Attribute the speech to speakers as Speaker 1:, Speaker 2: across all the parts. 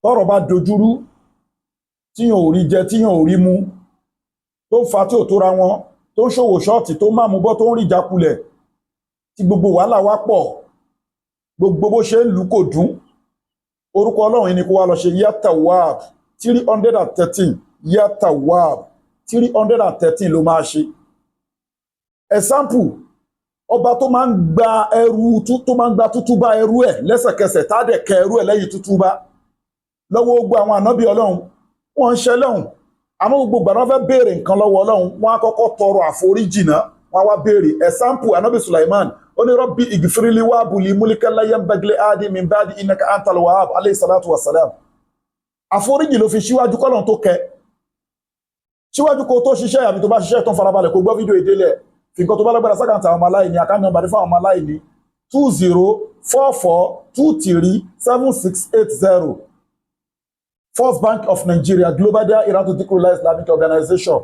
Speaker 1: tọ́rọ̀ bá dojúrú tíyàn ò rí jẹ tíyàn ò rí mu tó ń fa tí ò tóra wọn tó ń ṣòwò ṣọ́ọ̀tì tó máa mú bọ́ tó ń rí ìjákulẹ̀ tí gbogbo wàhálà wá pọ̀ gbogbo bó ṣe ń lù kò dún orúkọ ọlọ́run yìí ni kó wá lọ ṣe yatawab 313 yatawab 313 ló máa ṣe. Example, ọba tó máa ń gba ẹrú tó máa ń gba tútúbá ẹrú ẹ̀ lẹ́sẹ̀kẹsẹ̀ tá dẹ̀ kẹ ẹrú ẹ̀ lẹ́yìn tútúbá lọ́wọ́ gbogbo àwọn ànábì ọlọ́run wọ́n ń ṣe lọ́hùn àmọ́ gbogbo gbàdán fẹ́ béèrè nǹkan lọ́wọ́ ọlọ́run wọ́n á kọ́kọ́ tọrọ àforíjì náà wọ́n á wá béèrè. Example, ànábì Sulaiman ó ní rabbi igfirli wabuli mulkan la yanbaghi li ahadin min ba'di innaka antal wahhab alayhi salatu wassalam. Àforíjì ló fi síwájú kọ́lọ́n tó kẹ síwájú kó tó ṣiṣẹ́ àmì tó bá ṣiṣẹ́ tán farabalẹ̀ kó gbọ́ fídíò ìdílé fi nǹkan tó bá lágbára sákàǹtà àwọn ọmọ aláìní àkáǹtì nọ́mbà fún àwọn ọmọ aláìní 2044237680 First Bank of Nigeria Global Dahiratu Dhikrlahi Islamic Organization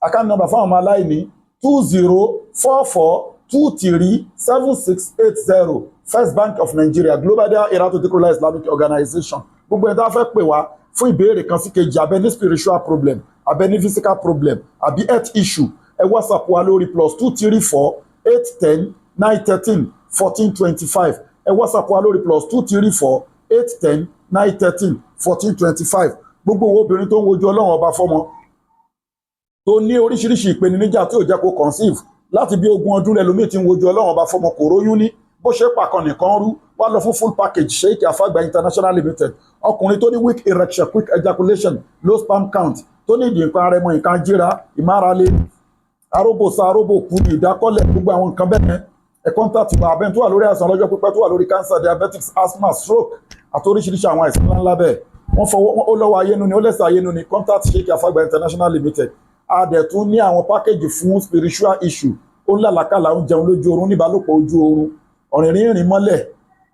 Speaker 1: àkáǹtì nọ́mbà fún àwọn ọmọ aláìní 2044237680 First Bank of Nigeria Global Dahiratu Dhikrlahi Islamic Organization. Gbogbo ẹ̀dá fẹ́ pè wá fún ìbéèrè kan sí kejì abẹ́ ní spiritual problem abẹ́ ní physical problem àbí health issue ẹ WhatsApp wa lórí +234 810 913 1425 ẹ WhatsApp wa lórí +234 810 913 1425. Gbogbo owó obìnrin tó ń wojú ọlọ́run ọba fọ́mọ tó ní oríṣiríṣi ìpèníjà tí ò jẹ́ kó conceive láti bí 20 ọdún lẹ́lòmíì tí ń wojú ọlọ́run ọba fọ́mọ kò róyún ní bó ṣe pàkan nìkan rú wá lọ fún full package Sheikh Afagba International Limited. Ọkùnrin tó ní weak erection quick ejaculation low sperm count tó ní ìdí nǹkan ara ẹmọ nǹkan jíra ìmárale aróbòsá aróbòkú ìdákọ́lẹ̀ gbogbo àwọn nǹkan bẹ́ẹ̀ ẹ contact wa abẹ́ni tó wà lórí àìsàn ọlọ́jọ́ pípẹ́ tó wà lórí cancer diabetes asthma stroke àti oríṣiríṣi àwọn àìsàn ńláńlá bẹ́ẹ̀ wọ́n fọwọ́ ó lọ́wọ́ ayénu ni ó lẹ́sẹ̀ ayénu ni contact Sheikh Afagba International Limited. A dẹ̀ tún ní àwọn package fún spiritual issue ó ń làlàkàlà ó ń jẹun lójú oorun níbálòpọ̀ ojú oorun ọ̀rìnrìn ìrìn mọ́lẹ̀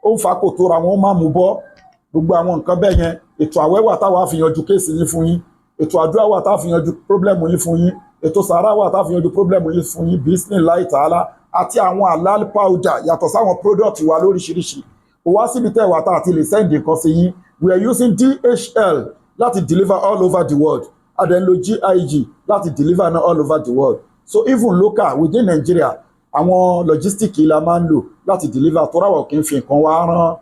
Speaker 1: ó ń fa kò tó ra wọn ó máa mú bọ́ gbogbo àwọn nǹkan bẹ́ẹ̀ yẹn. Ètò àwẹ̀ wà táwa fi yanjú kéèsì yín fún yín, ètò àdúrà wà táwa fi yanjú pírọ́blẹ̀mù yín fún yín, ètò sàárà wà táwa fi yanjú pírọ́blẹ̀mù yín fún yín bismillahi ta'ala àti àwọn halal powder yàtọ̀ sáwọn product wa lóríṣiríṣi. Ó wá síbi tẹ́ wà tá àti lè send nǹkan sí yín. We are using DHL láti deliver all over the world and then lo GIG láti deliver now all over the world. So even local within Nigeria àwọn logistic la máa ń lò láti deliver tó ráwọ̀ kí n fi nǹkan wá rán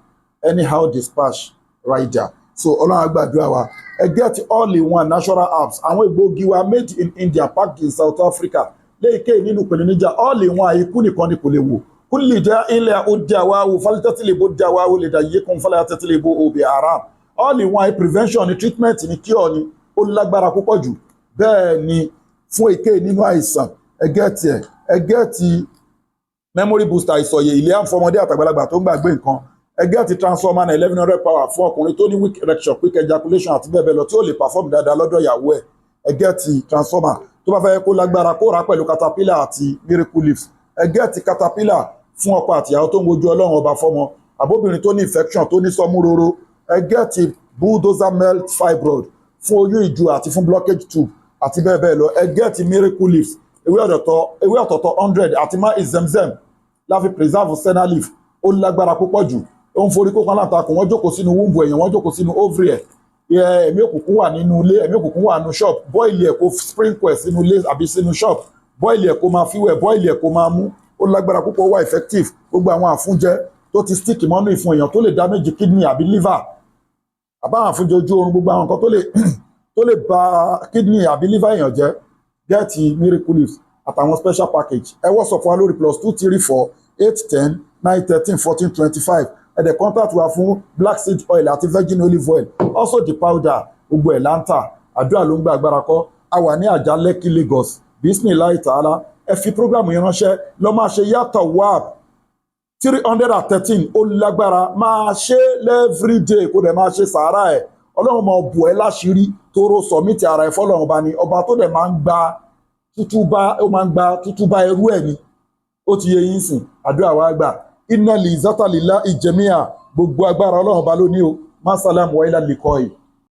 Speaker 1: anyhow dispatch rider. So ọlọ́run àgbàdúrà wa ẹ get all in one natural herbs àwọn egbòogi wa made in India packed in South Africa léèké nínú ìpèníjà all in one ikú nìkan ni kò lè wò kúlì jẹ́ ilẹ̀ òde àwáwò fálítẹ́tìlẹ̀ bó jẹ́ àwáwò lè dà yé kún fálítẹ́tìlẹ̀ bó òbí haram all in one prevention ni treatment ni cure ni ó lágbára púpọ̀ jù bẹ́ẹ̀ ni fún èké nínú àìsàn ẹ gẹ́ẹ̀tì memory booster ìsọ̀yè ilé àǹfọmọdé àtàgbàlagbà tó ń gbàgbé nǹkan ẹ gẹ́ẹ̀tì transformer na 1100 power fún ọkùnrin tó ní weak erection quick ejaculation àti bẹ́ẹ̀ bẹ́ẹ̀ lọ tí ó lè perform dáadáa lọ́dọ̀ ìyàwó ẹ̀ ẹ gẹ́ẹ̀tì transformer tó bá fẹ́ kó lágbára kó rà pẹ̀lú caterpillar àti miracle leaf ẹ gẹ́ẹ̀tì caterpillar fún ọkọ àtìyàwó tó ń wojú ọlọ́run ọba fọ́mọ àbóbìnrin tó ní infection tó ní sọmúroro ẹ gẹ́ẹ̀tì bulldozer melt fibroid fún oyún ìju àti fún blockage tube àti bẹ́ẹ̀ bẹ́ẹ̀ lọ ẹ gẹ́ẹ̀tì miracle leaf ewé ọ̀tọ̀ọ̀tọ̀ 100 àti má ìzẹmzẹm láfi preserve senna leaf ó lágbára púpọ̀ jù ó ń forí kókan látakùn wọ́n jókòó sínú wúńbù èèyàn wọ́n jókòó sínú ovary ẹ̀ ẹ̀mí òkùnkùn wà nínú ilé ẹ̀mí òkùnkùn wà nínú shop bọ́ìlì ẹ̀ kó sprinkle ẹ̀ sínú ilé àbí sínú shop bọ́ìlì ẹ̀ kó máa fíwẹ̀ bọ́ìlì ẹ̀ kó máa mú ó lágbára púpọ̀ wà effective gbogbo àwọn àfúnjẹ tó ti stick mọ́nú ìfun èèyàn tó lè damage kidney àbí liver àbáwọn àfúnjẹ ojú oorun gbogbo àwọn nǹkan tó lè ba kidney àbí liver èèyàn jẹ́ gẹ́ẹ̀tì miracle leaf àtàwọn special package ẹ WhatsApp wa lórí +234 810 913 1425 ẹ̀dẹ̀ contact wa fún black seed oil àti virgin olive oil also the powder gbogbo ẹ̀ láǹtà àdúrà ló ń gba agbára kọ́ a wà ní àjà Lekki Lagos bismillahi ta'ala ẹ fi programu yẹn ránṣẹ́ lọ máa ṣe Yatawab 313 ó lágbára máa ṣe everyday kó dẹ̀ máa ṣe sàárà ẹ̀ ọlọ́run máa bù ẹ́ láṣìírí tóró sọ̀mítì ara ẹ̀ fọ́lọ́run bá ní ọba tó dẹ̀ máa ń gba tútúbá ẹrú ẹ̀ ni ó ti yẹ yín sìn àdúrà wa gbà inna li zata lillahi jami'a gbogbo agbára ọlọ́run bá lóní o má sálàmù wa ilà lìkọ́ yìí.